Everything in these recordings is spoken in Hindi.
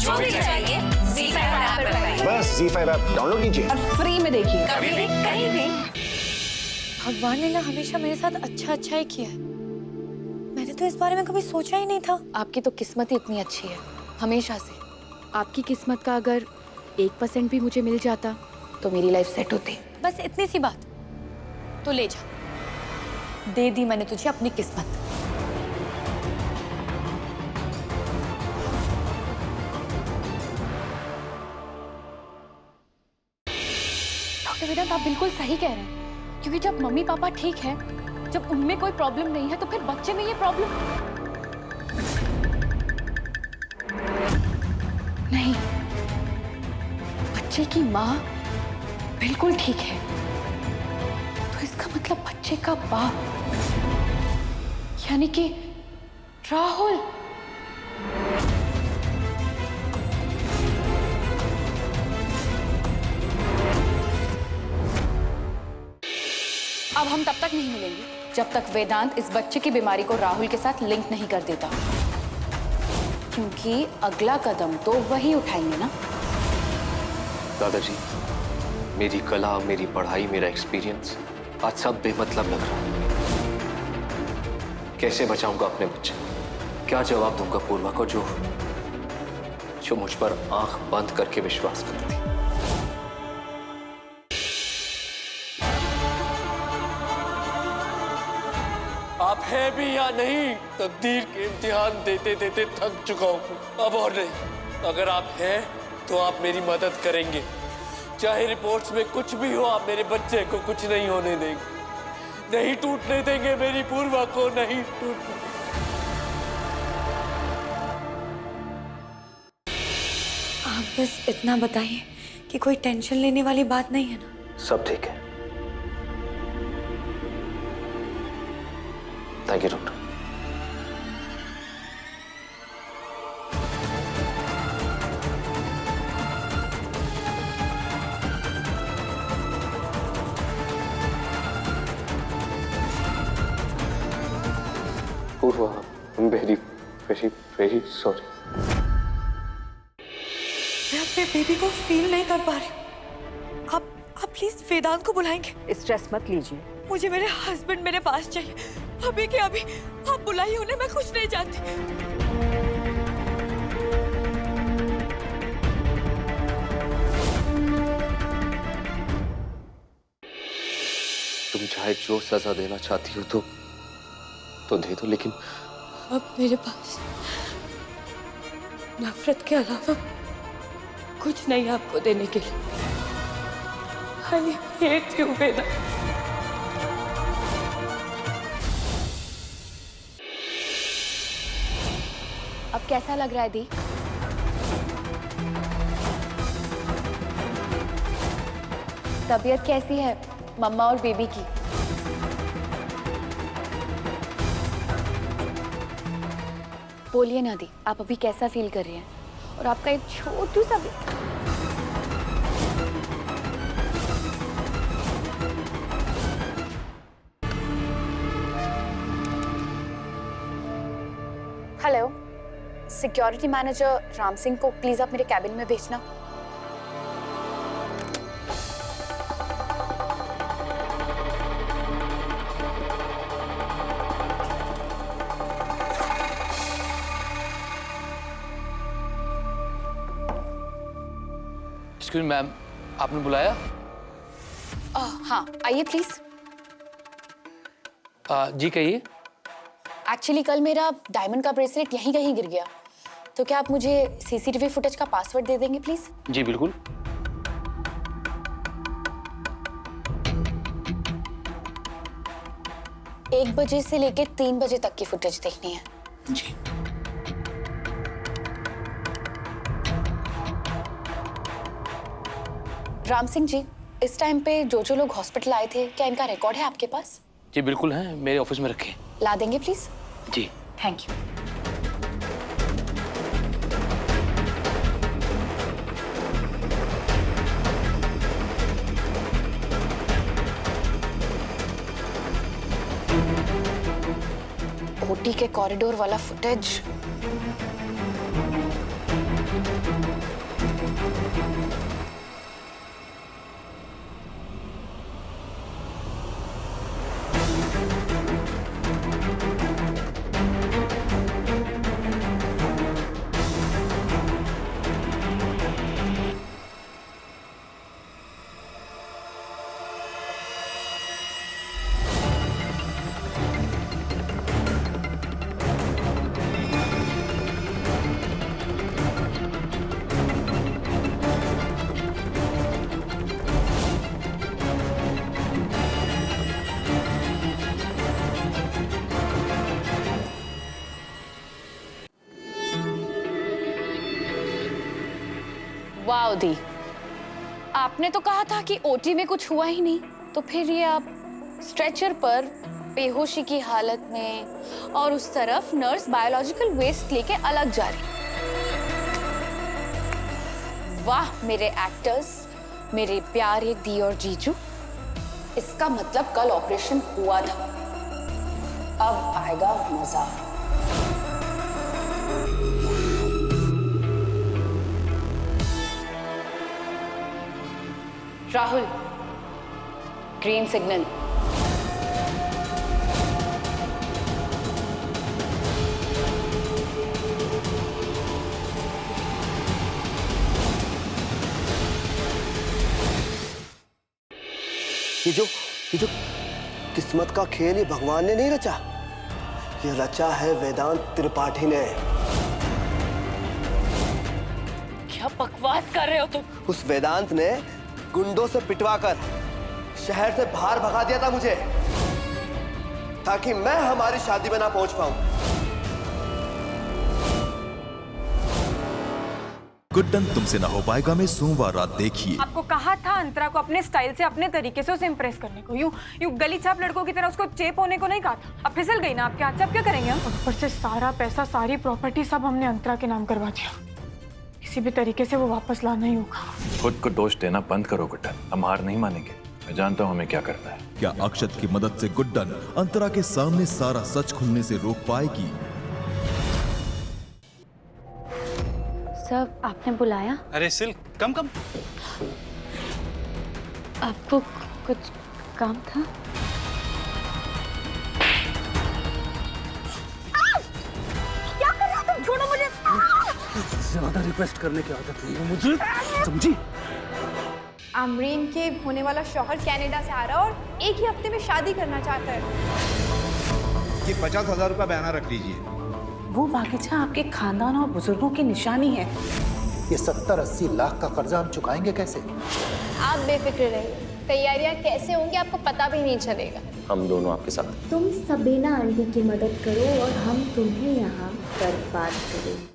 जो भी चाहिए ZEE5 ऐप पर पाइए। बस ZEE5 ऐप डाउनलोड कीजिए और फ्री में देखिए, कभी भी कहीं भी। भगवान ने ना हमेशा मेरे साथ अच्छा ही किया है। मैंने तो इस बारे में कभी सोचा ही नहीं था। आपकी तो किस्मत ही इतनी अच्छी है, हमेशा से। आपकी किस्मत का अगर 1% भी मुझे मिल जाता तो मेरी लाइफ सेट होती। बस इतनी सी बात। तो ले जा, दे दी मैंने तुझे अपनी किस्मत। डॉक्टर वेदांत, आप बिल्कुल सही कह रहे हैं, क्योंकि जब मम्मी पापा ठीक है, जब उनमें कोई प्रॉब्लम नहीं है, तो फिर बच्चे में ये प्रॉब्लम नहीं। बच्चे की माँ बिल्कुल ठीक है, तो इसका मतलब बच्चे का बाप यानी कि राहुल। अब हम तब तक नहीं मिलेंगे जब तक वेदांत इस बच्चे की बीमारी को राहुल के साथ लिंक नहीं कर देता, क्योंकि अगला कदम तो वही उठाएंगे ना। दादाजी, मेरी कला, मेरी पढ़ाई, मेरा एक्सपीरियंस आज सब बेमतलब लग रहा है। कैसे बचाऊंगा अपने बच्चे? क्या जवाब दूंगा पूर्वा को जो मुझ पर आंख बंद करके विश्वास करती? आप है भी या नहीं, तकदीर के इम्तिहान देते देते थक चुका हूँ, अब और नहीं। अगर आप हैं तो आप मेरी मदद करेंगे। चाहे रिपोर्ट्स में कुछ भी हो, आप मेरे बच्चे को कुछ नहीं होने देंगे, नहीं टूटने देंगे मेरी पूर्वा को, नहीं टूटने। आप बस इतना बताइए कि कोई टेंशन लेने वाली बात नहीं है ना? सब ठीक है। Thank you doctor. Purva, very very very sorry. मैं अपने बेबी को फील नहीं कर पा रही हूँ। आप प्लीज वेदांत को बुलाएंगे? स्ट्रेस मत लीजिए। मुझे मेरे हस्बैंड मेरे पास चाहिए, अभी के अभी। आप बुलाइए उन्हें, मैं कुछ नहीं जानती। तुम चाहे जो सजा देना चाहती हो तो दे दो, लेकिन अब मेरे पास नफरत के अलावा कुछ नहीं आपको देने के लिए। I hate you, वेदांत। अब कैसा लग रहा है दी? तबीयत कैसी है मम्मा और बेबी की? बोलिए ना दी, आप अभी कैसा फील कर रही हैं? और आपका एक छोटू सा hello, security manager Ram Singh को प्लीज आप मेरे कैबिन में भेजना। एक्सक्यूज मैम, आपने बुलाया? हाँ, आइए प्लीज। जी कहिए। एक्चुअली कल मेरा डायमंड का ब्रेसलेट यहीं कहीं गिर गया, तो क्या आप मुझे सीसीटीवी फुटेज का पासवर्ड दे देंगे प्लीज? जी बिल्कुल। एक बजे से लेके 3 बजे तक की फुटेज देखनी है। जी। राम सिंह जी, इस टाइम पे जो लोग हॉस्पिटल आए थे, क्या इनका रिकॉर्ड है आपके पास? जी बिल्कुल है, मेरे ऑफिस में रखे। ला देंगे प्लीज? जी थैंक यू। ओटी के कॉरिडोर वाला फुटेज वाह दी, आपने तो कहा था कि ओटी में कुछ हुआ ही नहीं, तो फिर ये आप स्ट्रेचर पर बेहोशी की हालत में और उस तरफ नर्स बायोलॉजिकल वेस्ट लेके अलग जा रही। वाह मेरे एक्टर्स, मेरे प्यारे दी और जीजू, इसका मतलब कल ऑपरेशन हुआ था, अब आएगा मजा। Rahul, green signal. ये जो किस्मत का खेल ये भगवान ने नहीं रचा, ये रचा है वेदांत त्रिपाठी ने। क्या बकवास कर रहे हो तुम? उस वेदांत ने गुंडों से पिटवाकर शहर से बाहर भगा दिया था मुझे, ताकि मैं हमारी शादी में ना पहुंच पाऊं। गुड्डन तुमसे ना हो पाएगा में सोमवार रात देखिए। आपको कहा था अंतरा को अपने स्टाइल से, अपने तरीके से उसे इम्प्रेस करने को, यूं गली छाप लड़कों की तरह उसको चेप होने को नहीं कहा था। अब फिसल गई ना आपके हाथ से, अब क्या करेंगे हम? ऊपर से सारा पैसा, सारी प्रॉपर्टी सब हमने अंतरा के नाम करवा दिया। किसी भी तरीके से वो वापस लाना ही होगा। खुद को दोष देना बंद करो गुड्डन, हम हार नहीं मानेंगे। मैं जानता हूँ हमें क्या करना है। क्या अक्षत की मदद से गुड्डन अंतरा के सामने सारा सच खुलने से रोक पाएगी? सर, आपने बुलाया? अरे सिल्क, कम आपको कुछ काम था? क्या कर रहे हो तुम? छोड़ो मुझे। ज्यादा रिक्वेस्ट करने की आदत नहीं है मुझे, समझी? आमरीन के होने वाला शौहर कनाडा से आ रहा है और एक ही हफ्ते में शादी करना चाहता है। ये 50,000 रुपया बयाना रख लीजिए। वो बागीचा आपके खानदान और बुजुर्गों की निशानी है। ये 70-80 लाख का कर्जा हम चुकाएंगे कैसे? आप बेफिक्र रहिए, तैयारियां कैसे होंगी आपको पता भी नहीं चलेगा। हम दोनों आपके साथ। तुम सबीना आंटी की मदद करो और हम तुम्हें यहाँ बर्बाद करेंगे।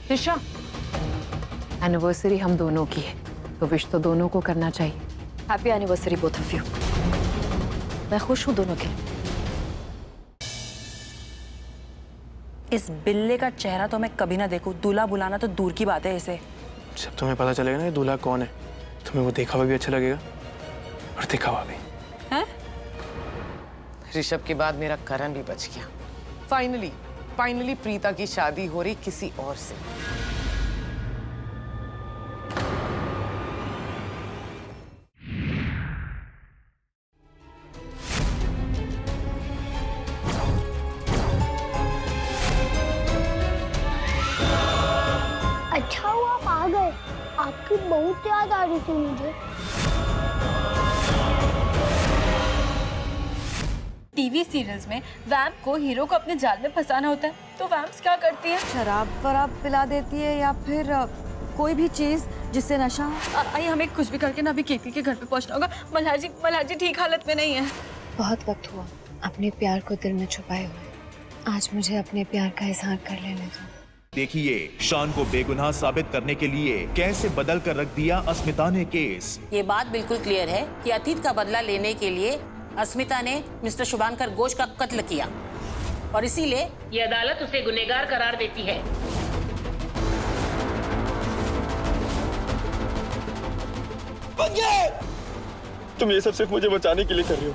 दिशा, एनिवर्सरी हम दोनों की है, तो विश तो दोनों को करना चाहिए। Happy anniversary both of you. मैं खुश हूँ दोनों के लिए। इस बिल्ले का चेहरा तो मैं कभी ना देखूं, दूल्हा बुलाना तो दूर की बात है इसे। जब तुम्हें पता चलेगा ना ये दूल्हा कौन है, तुम्हें वो दिखावा भी अच्छा लगेगा और दिखावा भी। हैं? ऋषभ के बाद मेरा करण भी बच गया। फाइनली प्रीता की शादी हो रही किसी और से। अच्छा हुआ आप आ गए, आपकी बहुत याद आ रही थी मुझे। टीवी सीरियल्स में वैम्प को हीरो को अपने जाल में फंसाना होता है, तो वैम्प्स क्या करती है? शराब वराब पिला देती है या फिर कोई भी चीज जिससे नशा हो। आइए हमें कुछ भी करके ना अभी कीर्ति के घर पे पहुंचना होगा। मल्हार जी ठीक हालत में नहीं है। बहुत वक्त हुआ अपने प्यार को दिल में छुपाए हुए, आज मुझे अपने प्यार का इजहार कर लेने दो। देखिए शान को बेगुनाह साबित करने के लिए कैसे बदल कर रख दिया अस्मिता ने केस। ये बात बिल्कुल क्लियर है कि अतीत का बदला लेने के लिए अस्मिता ने मिस्टर शुभांकर घोष का कत्ल किया और इसीलिए ये अदालत उसे गुनहगार करार देती है। तुम ये सब सिर्फ मुझे बचाने के लिए कर रही हो।